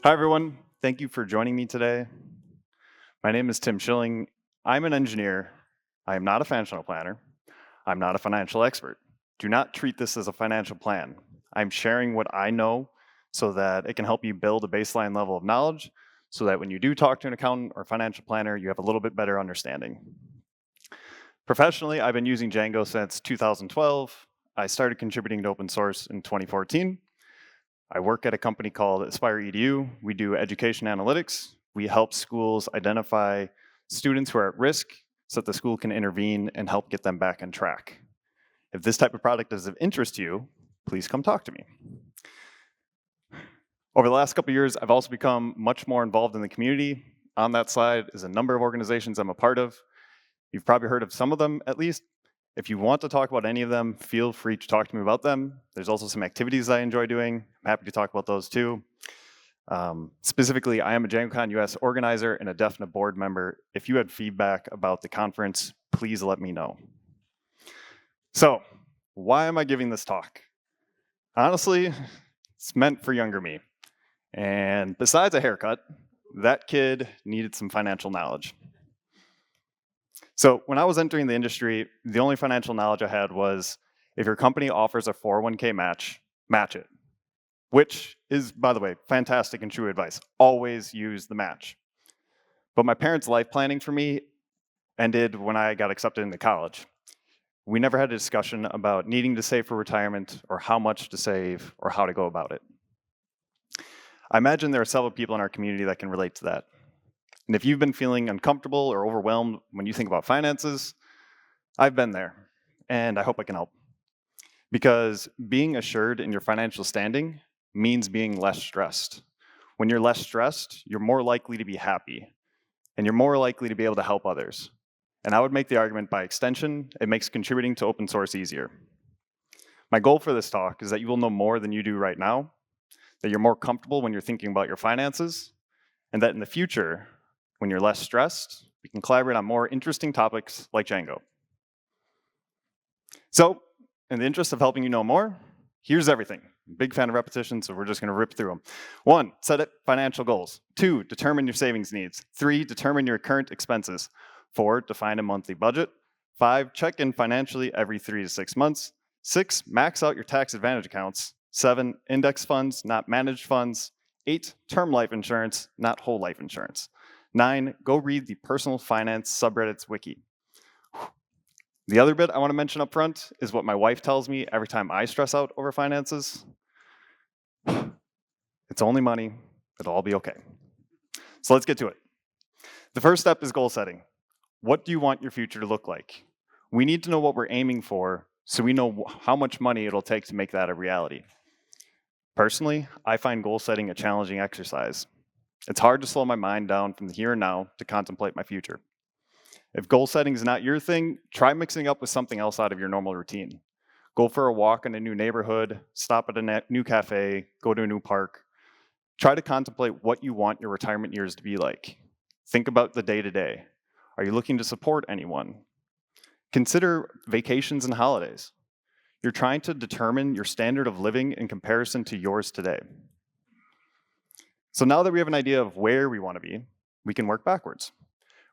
Hi, everyone. Thank you for joining me today. My name is Tim Schilling. I'm an engineer. I am not a financial planner. I'm not a financial expert. Do not treat this as a financial plan. I'm sharing what I know so that it can help you build a baseline level of knowledge so that when you do talk to an accountant or financial planner, you have a little bit better understanding. Professionally, I've been using Django since 2012. I started contributing to open source in 2014. I work at a company called Aspire EDU. We do education analytics. We help schools identify students who are at risk so that the school can intervene and help get them back on track. If this type of product is of interest to you, please come talk to me. Over the last couple of years, I've also become much more involved in the community. On that side is a number of organizations I'm a part of. You've probably heard of some of them at least. If you want to talk about any of them, feel free to talk to me about them. There's also some activities I enjoy doing. I'm happy to talk about those too. Specifically, I am a DjangoCon US organizer and a definite board member. If you had feedback about the conference, please let me know. So, why am I giving this talk? Honestly, it's meant for younger me. And besides a haircut, that kid needed some financial knowledge. So when I was entering the industry, the only financial knowledge I had was if your company offers a 401k match it. Which is, by the way, fantastic and true advice. Always use the match. But my parents' life planning for me ended when I got accepted into college. We never had a discussion about needing to save for retirement or how much to save or how to go about it. I imagine there are several people in our community that can relate to that. And if you've been feeling uncomfortable or overwhelmed when you think about finances, I've been there, and I hope I can help. Because being assured in your financial standing means being less stressed. When you're less stressed, you're more likely to be happy, and you're more likely to be able to help others. And I would make the argument by extension, it makes contributing to open source easier. My goal for this talk is that you will know more than you do right now, that you're more comfortable when you're thinking about your finances, and that in the future, when you're less stressed, we can collaborate on more interesting topics like Django. So, in the interest of helping you know more, here's everything. Big fan of repetition, so we're just gonna rip through them. 1, set financial goals. 2, determine your savings needs. 3, determine your current expenses. 4, define a monthly budget. 5, check in financially every 3 to 6 months. 6, max out your tax advantage accounts. 7, index funds, not managed funds. 8, term life insurance, not whole life insurance. 9, go read the personal finance subreddits wiki. The other bit I want to mention up front is what my wife tells me every time I stress out over finances. It's only money, it'll all be okay. So let's get to it. The first step is goal setting. What do you want your future to look like? We need to know what we're aiming for so we know how much money it'll take to make that a reality. Personally, I find goal setting a challenging exercise. It's hard to slow my mind down from the here and now to contemplate my future. If goal setting is not your thing, try mixing up with something else out of your normal routine. Go for a walk in a new neighborhood, stop at a new cafe, go to a new park. Try to contemplate what you want your retirement years to be like. Think about the day-to-day. Are you looking to support anyone? Consider vacations and holidays. You're trying to determine your standard of living in comparison to yours today. So now that we have an idea of where we want to be, we can work backwards.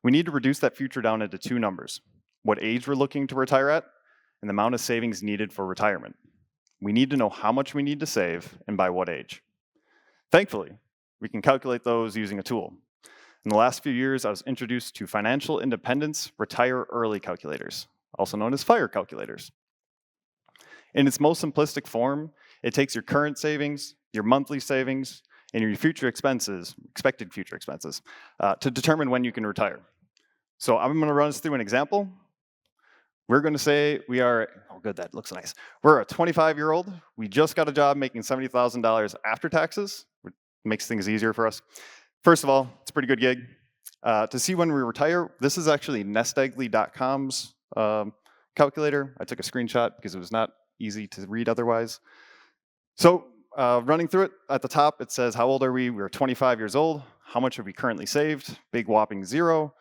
We need to reduce that future down into 2 numbers: what age we're looking to retire at, and the amount of savings needed for retirement. We need to know how much we need to save and by what age. Thankfully, we can calculate those using a tool. In the last few years, I was introduced to Financial Independence Retire Early calculators, also known as FIRE calculators. In its most simplistic form, it takes your current savings, your monthly savings, and your future expenses, expected future expenses, to determine when you can retire. So I'm gonna run us through an example. We're gonna say we are, oh good, that looks nice. We're a 25-year-old, we just got a job making $70,000 after taxes, which makes things easier for us. First of all, it's a pretty good gig. To see when we retire, this is actually nestegly.com's calculator. I took a screenshot because it was not easy to read otherwise. So running through it, at the top it says, how old are we? We're 25 years old. How much have we currently saved? Big whopping 0.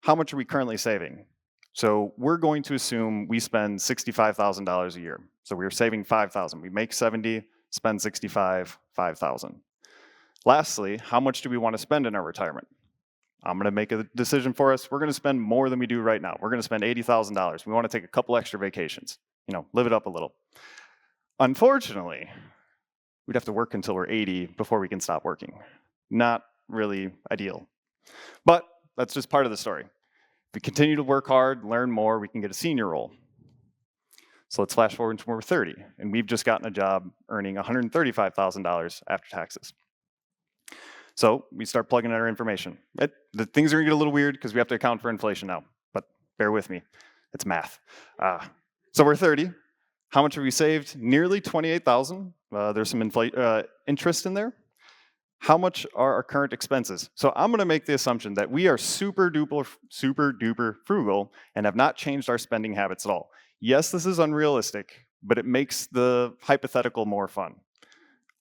How much are we currently saving? So we're going to assume we spend $65,000 a year. So we're saving $5,000. We make 70, spend 65, $5,000. Lastly, how much do we want to spend in our retirement? I'm going to make a decision for us. We're going to spend more than we do right now. We're going to spend $80,000. We want to take a couple extra vacations, live it up a little. Unfortunately, we'd have to work until we're 80 before we can stop working. Not really ideal. But that's just part of the story. If we continue to work hard, learn more, we can get a senior role. So let's flash forward to when we're 30, and we've just gotten a job earning $135,000 after taxes. So we start plugging in our information. The things are gonna get a little weird because we have to account for inflation now, but bear with me, it's math. So we're 30. How much have we saved? Nearly $28,000. There's some interest in there. How much are our current expenses? So I'm gonna make the assumption that we are super duper frugal and have not changed our spending habits at all. Yes, this is unrealistic, but it makes the hypothetical more fun.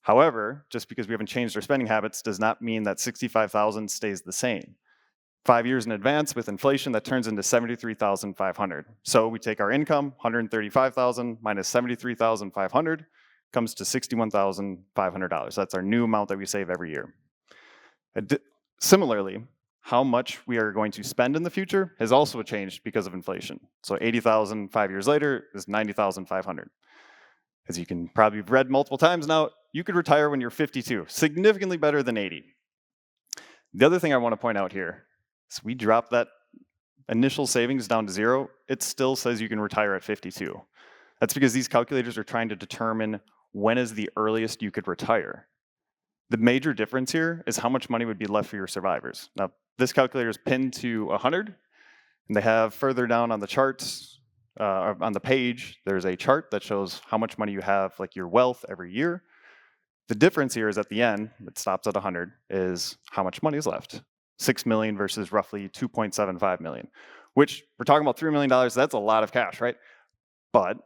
However, just because we haven't changed our spending habits does not mean that $65,000 stays the same. 5 years in advance with inflation, that turns into $73,500. So we take our income, $135,000 minus $73,500, comes to $61,500. That's our new amount that we save every year. Similarly, how much we are going to spend in the future has also changed because of inflation. So $80,000 5 years later is $90,500. As you can probably have read multiple times now, you could retire when you're 52, significantly better than 80. The other thing I want to point out here is we dropped that initial savings down to zero. It still says you can retire at 52. That's because these calculators are trying to determine when is the earliest you could retire. The major difference here is how much money would be left for your survivors. Now, this calculator is pinned to 100, and they have further down on the charts, on the page, there's a chart that shows how much money you have, like your wealth every year. The difference here is at the end, it stops at 100, is how much money is left. 6 million versus roughly 2.75 million, which we're talking about $3 million, that's a lot of cash, right? But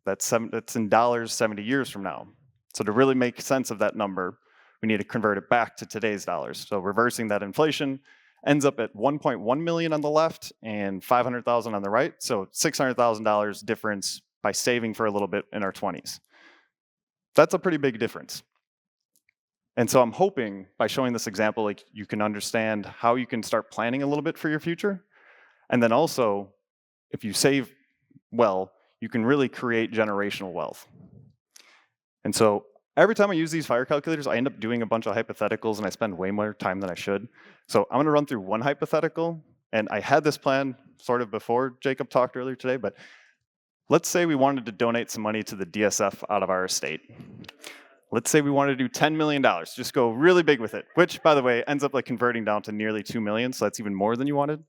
that's in dollars 70 years from now. So to really make sense of that number, we need to convert it back to today's dollars. So reversing that inflation ends up at 1.1 million on the left and 500,000 on the right. So $600,000 difference by saving for a little bit in our 20s. That's a pretty big difference. And so I'm hoping by showing this example, like you can understand how you can start planning a little bit for your future. And then also, if you save well, you can really create generational wealth. And so every time I use these fire calculators, I end up doing a bunch of hypotheticals and I spend way more time than I should. So I'm gonna run through one hypothetical, and I had this plan sort of before Jacob talked earlier today, but let's say we wanted to donate some money to the DSF out of our estate. Let's say we wanted to do $10 million, just go really big with it, which by the way, ends up like converting down to nearly 2 million, so that's even more than you wanted.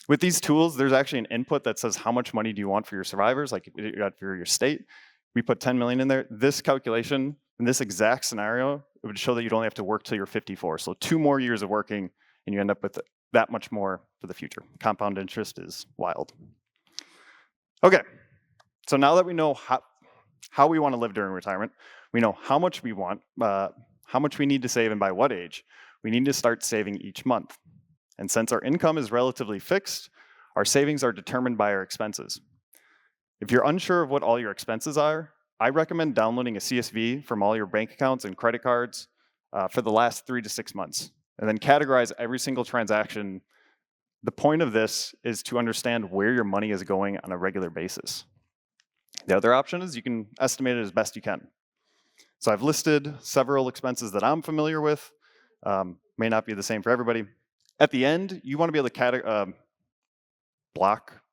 With these tools, there's actually an input that says how much money do you want for your survivors, like for your state. We put 10 million in there. This calculation, in this exact scenario, it would show that you'd only have to work till you're 54. So 2 more years of working, and you end up with that much more for the future. Compound interest is wild. Okay, so now that we know how we want to live during retirement, we know how much we want, how much we need to save and by what age, we need to start saving each month. And since our income is relatively fixed, our savings are determined by our expenses. If you're unsure of what all your expenses are, I recommend downloading a CSV from all your bank accounts and credit cards for the last 3 to 6 months, and then categorize every single transaction. The point of this is to understand where your money is going on a regular basis. The other option is you can estimate it as best you can. So I've listed several expenses that I'm familiar with. May not be the same for everybody. At the end, you want to be able to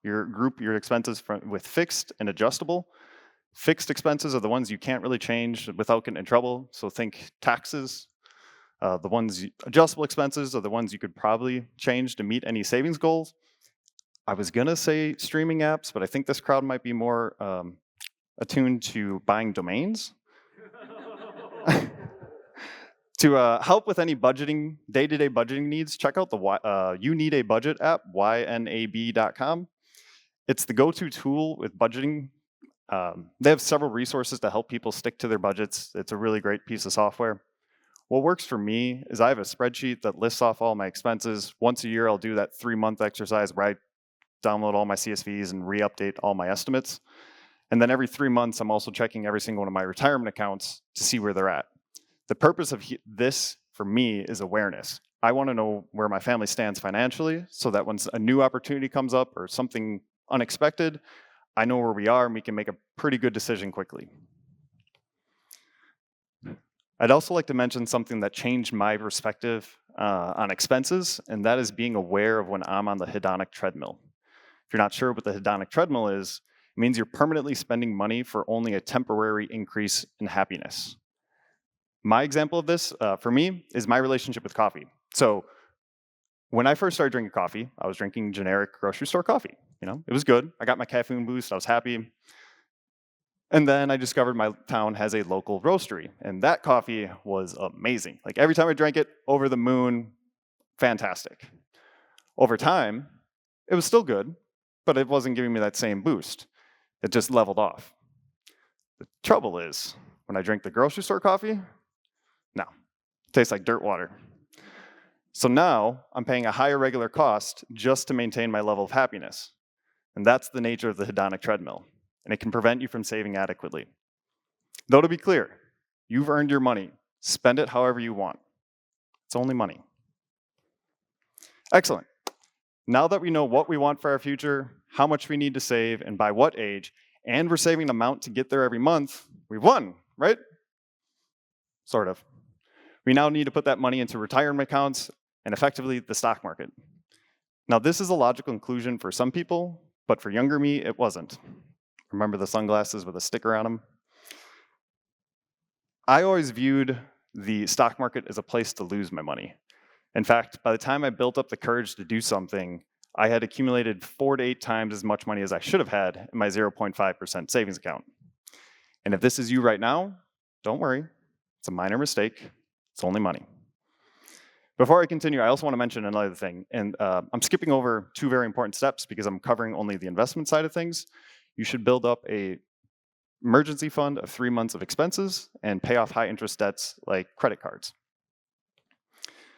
group your expenses with fixed and adjustable. Fixed expenses are the ones you can't really change without getting in trouble. So think taxes. Adjustable expenses are the ones you could probably change to meet any savings goals. I was gonna say streaming apps, but I think this crowd might be more attuned to buying domains. To help with any budgeting, day-to-day budgeting needs, check out the You Need a Budget app, ynab.com. It's the go-to tool with budgeting. They have several resources to help people stick to their budgets. It's a really great piece of software. What works for me is I have a spreadsheet that lists off all my expenses. Once a year, I'll do that 3-month exercise where I download all my CSVs and re-update all my estimates. And then every 3 months, I'm also checking every single one of my retirement accounts to see where they're at. The purpose of this, for me, is awareness. I want to know where my family stands financially so that when a new opportunity comes up or something unexpected, I know where we are and we can make a pretty good decision quickly. I'd also like to mention something that changed my perspective on expenses, and that is being aware of when I'm on the hedonic treadmill. If you're not sure what the hedonic treadmill is, it means you're permanently spending money for only a temporary increase in happiness. My example of this, for me, is my relationship with coffee. So when I first started drinking coffee, I was drinking generic grocery store coffee. It was good. I got my caffeine boost. I was happy. And then I discovered my town has a local roastery, and that coffee was amazing. Like every time I drank it, over the moon, fantastic. Over time, it was still good, but it wasn't giving me that same boost. It just leveled off. The trouble is, when I drink the grocery store coffee, no, it tastes like dirt water. So now I'm paying a higher regular cost just to maintain my level of happiness. And that's the nature of the hedonic treadmill, and it can prevent you from saving adequately. Though to be clear, you've earned your money. Spend it however you want. It's only money. Excellent. Now that we know what we want for our future, how much we need to save, and by what age, and we're saving an amount to get there every month, we've won, right? Sort of. We now need to put that money into retirement accounts and effectively the stock market. Now, this is a logical conclusion for some people, but for younger me, it wasn't. Remember the sunglasses with a sticker on them? I always viewed the stock market as a place to lose my money. In fact, by the time I built up the courage to do something, I had accumulated 4 to 8 times as much money as I should have had in my 0.5% savings account. And if this is you right now, don't worry. It's a minor mistake. It's only money. Before I continue, I also want to mention another thing. And I'm skipping over 2 very important steps because I'm covering only the investment side of things. You should build up a emergency fund of 3 months of expenses and pay off high interest debts like credit cards.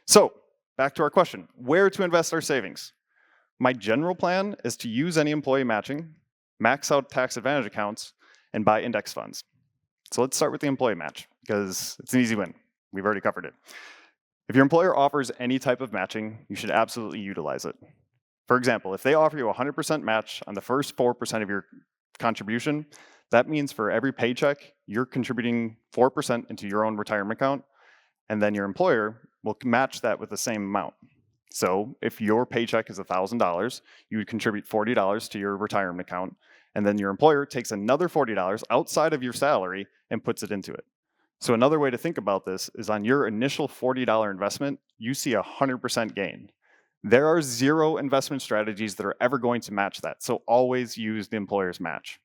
So back to our question, where to invest our savings? My general plan is to use any employee matching, max out tax advantage accounts, and buy index funds. So let's start with the employee match because it's an easy win. We've already covered it. If your employer offers any type of matching, you should absolutely utilize it. For example, if they offer you a 100% match on the first 4% of your contribution, that means for every paycheck, you're contributing 4% into your own retirement account, and then your employer will match that with the same amount. So if your paycheck is $1,000, you would contribute $40 to your retirement account, and then your employer takes another $40 outside of your salary and puts it into it. So another way to think about this is on your initial $40 investment, you see a 100% gain. There are 0 investment strategies that are ever going to match that, so always use the employer's match.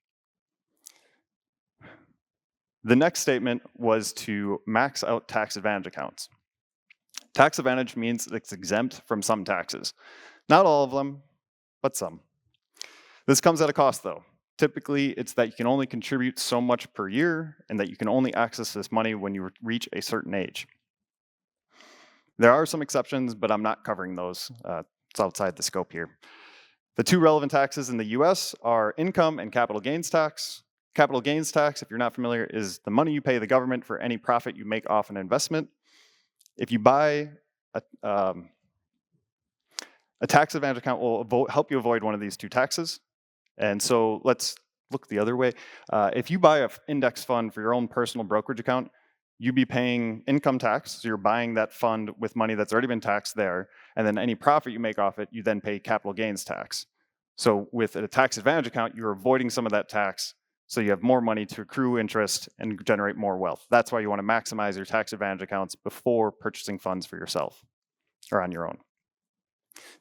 The next statement was to max out tax advantage accounts. Tax advantage means it's exempt from some taxes. Not all of them, but some. This comes at a cost though. Typically, it's that you can only contribute so much per year and that you can only access this money when you reach a certain age. There are some exceptions, but I'm not covering those. It's outside the scope here. The 2 relevant taxes in the US are income and capital gains tax. Capital gains tax, if you're not familiar, is the money you pay the government for any profit you make off an investment. If you buy a tax advantage account will help you avoid one of these 2 taxes. And so let's look the other way. If you buy an index fund for your own personal brokerage account, you'd be paying income tax. So you're buying that fund with money that's already been taxed there. And then any profit you make off it, you then pay capital gains tax. So with a tax advantage account, you're avoiding some of that tax. So you have more money to accrue interest and generate more wealth. That's why you want to maximize your tax advantage accounts before purchasing funds for yourself or on your own.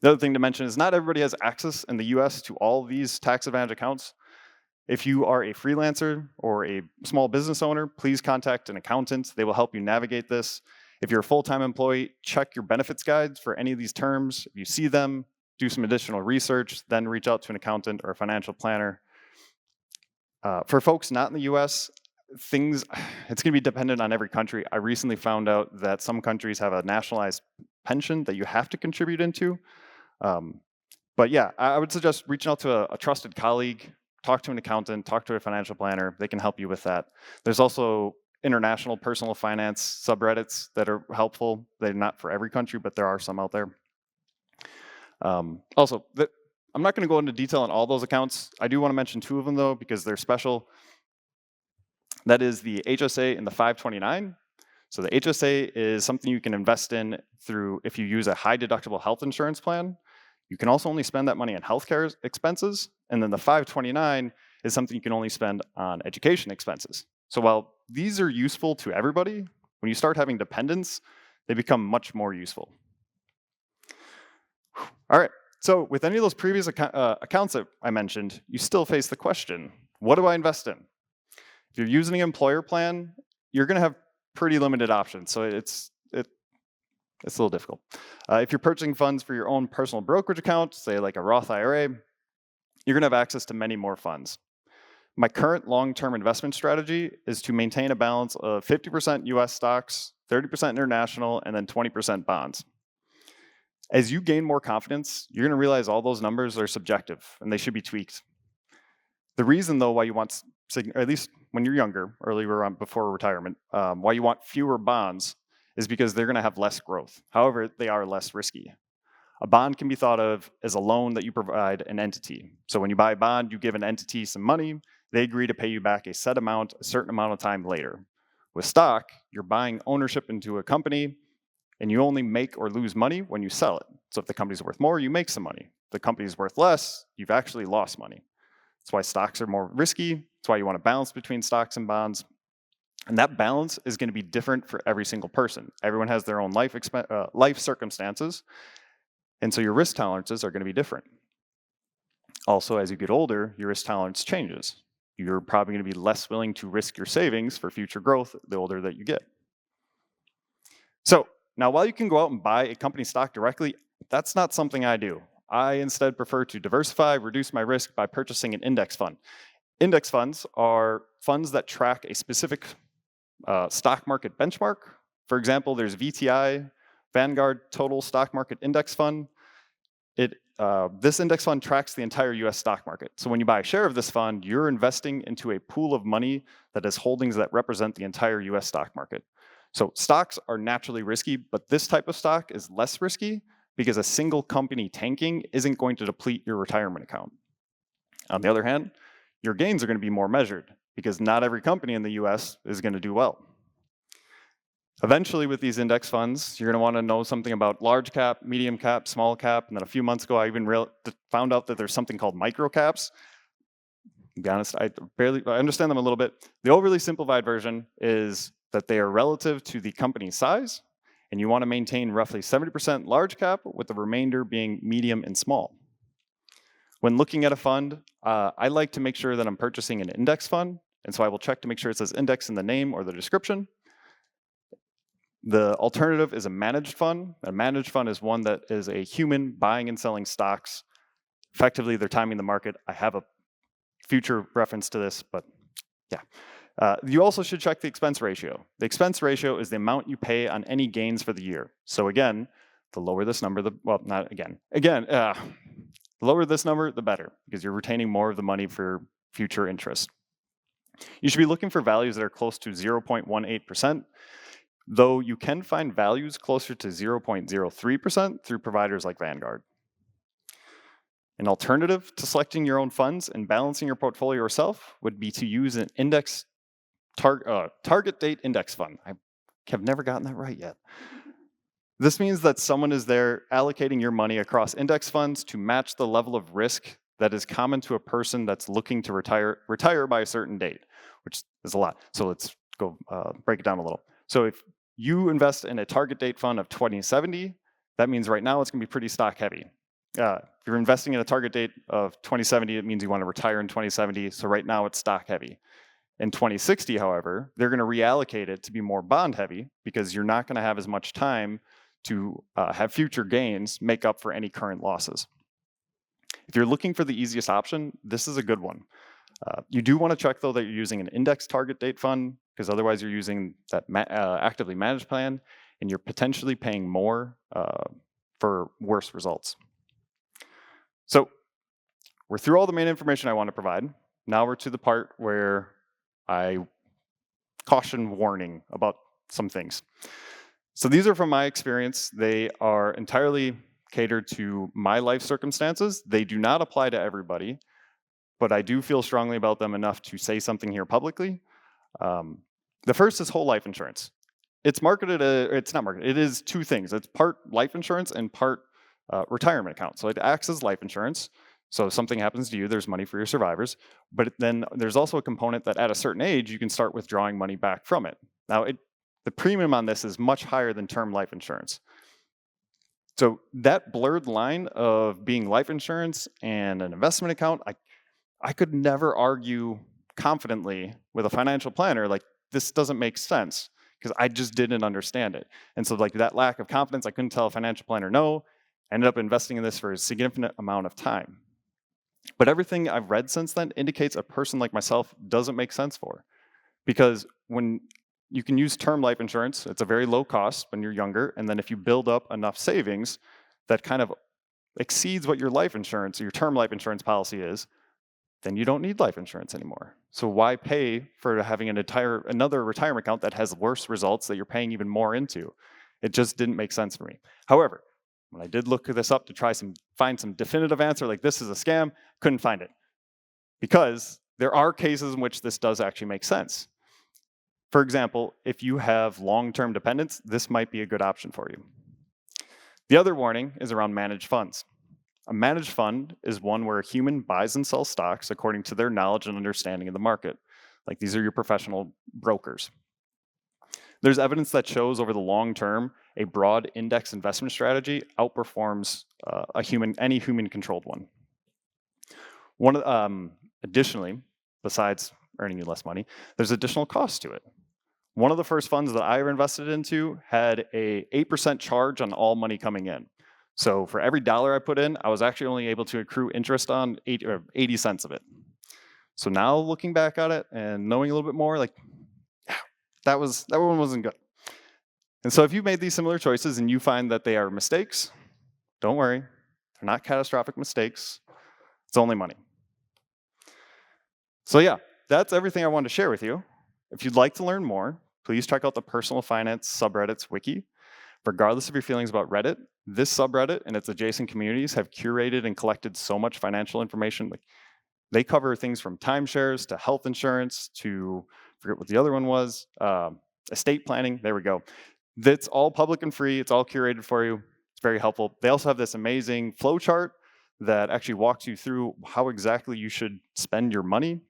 The other thing to mention is not everybody has access in the US to all these tax advantage accounts. If you are a freelancer or a small business owner, please contact an accountant. They will help you navigate this. If you're a full-time employee, check your benefits guides for any of these terms. If you see them, do some additional research, then reach out to an accountant or a financial planner. For folks not in the US, it's going to be dependent on every country. I recently found out that some countries have a nationalized pension that you have to contribute into. But yeah, I would suggest reaching out to a trusted colleague, talk to an accountant, talk to a financial planner. They can help you with that. There's also international personal finance subreddits that are helpful. They're not for every country, but there are some out there. Also, I'm not going to go into detail on all those accounts. I do want to mention 2 of them, though, because they're special. That is the HSA and the 529. So the HSA is something you can invest in through if you use a high deductible health insurance plan. You can also only spend that money on healthcare expenses. And then the 529 is something you can only spend on education expenses. So while these are useful to everybody, when you start having dependents, they become much more useful. All right, so with any of those previous accounts that I mentioned, you still face the question, what do I invest in? If you're using an employer plan, you're gonna have pretty limited options, so it's a little difficult. If you're purchasing funds for your own personal brokerage account, say like a Roth IRA, you're gonna have access to many more funds. My current long-term investment strategy is to maintain a balance of 50% US stocks, 30% international, and then 20% bonds. As you gain more confidence, you're gonna realize all those numbers are subjective and they should be tweaked. The reason though why you want, or at least when you're younger, earlier on before retirement, why you want fewer bonds is because they're gonna have less growth. However, they are less risky. A bond can be thought of as a loan that you provide an entity. So when you buy a bond, you give an entity some money, they agree to pay you back a set amount, a certain amount of time later. With stock, you're buying ownership into a company, and you only make or lose money when you sell it. So if the company's worth more, you make some money. If the company's worth less, you've actually lost money. That's why stocks are more risky. That's why you want to balance between stocks and bonds. And that balance is going to be different for every single person. Everyone has their own life circumstances, and so your risk tolerances are going to be different. Also, as you get older, your risk tolerance changes. You're probably going to be less willing to risk your savings for future growth the older that you get. So now, while you can go out and buy a company stock directly, that's not something I do. I instead prefer to diversify, reduce my risk by purchasing an index fund. Index funds are funds that track a specific stock market benchmark. For example, there's VTI, Vanguard Total Stock Market Index Fund. This index fund tracks the entire US stock market. So when you buy a share of this fund, you're investing into a pool of money that has holdings that represent the entire US stock market. So stocks are naturally risky, but this type of stock is less risky because a single company tanking isn't going to deplete your retirement account. On the other hand, your gains are going to be more measured because not every company in the US is going to do well. Eventually, with these index funds, you're going to want to know something about large cap, medium cap, small cap, and then a few months ago, I even found out that there's something called micro caps. To be honest, I understand them a little bit. The overly simplified version is that they are relative to the company's size, and you want to maintain roughly 70% large cap, with the remainder being medium and small. When looking at a fund, I like to make sure that I'm purchasing an index fund, and so I will check to make sure it says index in the name or the description. The alternative is a managed fund. A managed fund is one that is a human buying and selling stocks. Effectively, they're timing the market. I have a future reference to this, but yeah. You also should check the expense ratio. The expense ratio is the amount you pay on any gains for the year. So again, the lower this number, the lower this number, the better, because you're retaining more of the money for future interest. You should be looking for values that are close to 0.18%, though you can find values closer to 0.03% through providers like Vanguard. An alternative to selecting your own funds and balancing your portfolio yourself would be to use an index target date index fund. I have never gotten that right yet. This means that someone is there allocating your money across index funds to match the level of risk that is common to a person that's looking to retire by a certain date, which is a lot. So let's go break it down a little. So if you invest in a target date fund of 2070, that means right now it's going to be pretty stock heavy. If you're investing in a target date of 2070, it means you want to retire in 2070, so right now it's stock heavy. In 2060, however, they're going to reallocate it to be more bond heavy because you're not going to have as much time to have future gains make up for any current losses. If you're looking for the easiest option, this is a good one. You do want to check, though, that you're using an index target date fund, because otherwise you're using that actively managed plan, and you're potentially paying more for worse results. So we're through all the main information I want to provide. Now we're to the part where I caution warning about some things. So these are from my experience. They are entirely catered to my life circumstances. They do not apply to everybody, but I do feel strongly about them enough to say something here publicly. The first is whole life insurance. It's marketed, it's not marketed, it is two things. It's part life insurance and part retirement account. So it acts as life insurance. So if something happens to you, there's money for your survivors. But then there's also a component that at a certain age, you can start withdrawing money back from it. Now, the premium on this is much higher than term life insurance. So that blurred line of being life insurance and an investment account, I could never argue confidently with a financial planner, like, this doesn't make sense, because I just didn't understand it. And so like that lack of confidence, I couldn't tell a financial planner no. I ended up investing in this for a significant amount of time. But everything I've read since then indicates a person like myself doesn't make sense for. Because when you can use term life insurance, it's a very low cost when you're younger, and then if you build up enough savings that kind of exceeds what your life insurance or your term life insurance policy is, then you don't need life insurance anymore. So why pay for having another retirement account that has worse results that you're paying even more into? It just didn't make sense for me. However, when I did look this up to find some definitive answer, like this is a scam, couldn't find it. Because there are cases in which this does actually make sense. For example, if you have long-term dependents, this might be a good option for you. The other warning is around managed funds. A managed fund is one where a human buys and sells stocks according to their knowledge and understanding of the market. Like, these are your professional brokers. There's evidence that shows over the long term, a broad index investment strategy outperforms any human-controlled one. Additionally, besides earning you less money, there's additional costs to it. One of the first funds that I ever invested into had a 8% charge on all money coming in. So for every dollar I put in, I was actually only able to accrue interest on 80 cents of it. So now looking back at it and knowing a little bit more, like, that one wasn't good. And so if you've made these similar choices and you find that they are mistakes, don't worry. They're not catastrophic mistakes. It's only money. So yeah, that's everything I wanted to share with you. If you'd like to learn more, please check out the Personal Finance subreddit's wiki. Regardless of your feelings about Reddit, this subreddit and its adjacent communities have curated and collected so much financial information. Like, they cover things from timeshares to health insurance to, I forget what the other one was, estate planning. There we go. That's all public and free. It's all curated for you. It's very helpful. They also have this amazing flow chart that actually walks you through how exactly you should spend your money.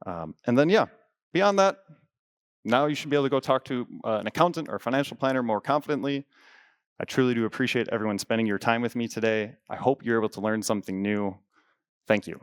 And then, yeah, beyond that, now you should be able to go talk to an accountant or a financial planner more confidently. I truly do appreciate everyone spending your time with me today. I hope you're able to learn something new. Thank you.